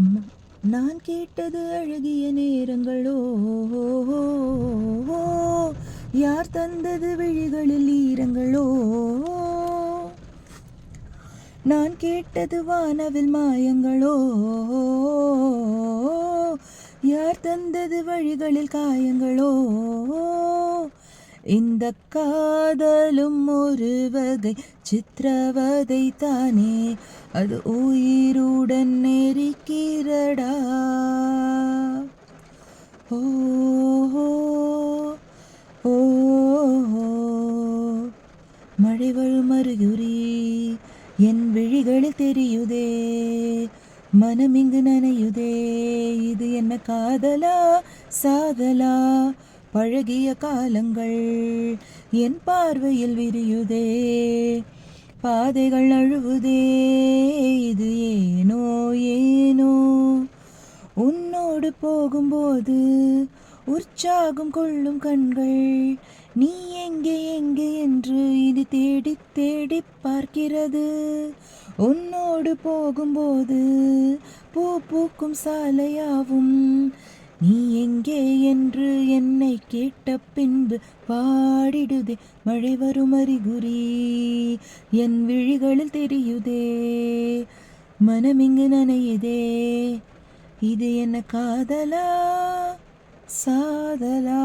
ம- நான் கேட்டது அழகிய நேரங்களோ, யார் தந்தது விழிகளில் ஈரங்களோ, நான் கேட்டது வானவில் மாயங்களோ, யார் தந்தது வழிகளில் காயங்களோ, இந்த காதலும் ஒரு வகை சித்திரவதை தானே, அது உயிருடன் நெருக்கிறடா. ஓ ஓ, ஓ, மழை வரும் அறிகுறி என் விழிகளில் தெரியுதே, மனம் இங்கு நனையுதே, இது என்ன காதலா சாதலா, பழகிய காலங்கள் என் பார்வையில் விரியுதே, பாதைகள் அழுவுதே, இது ஏனோ ஏனோ, உன்னோடு போகும்போது உற்சாகம் கொள்ளும் கண்கள், நீ எங்கே எங்கே என்று இது தேடி தேடி பார்க்கிறது, உன்னோடு போகும்போது பூ பூக்கும் சாலையாவும், நீ எங்கே என்று என்னை கேட்ட பின்பு பாடிடுதே, மழை வரும் அறிகுறி என் விழிகளில் தெரியுதே, மனம் இங்கு நனையுதே, இது என்ன காதலா சாதலா.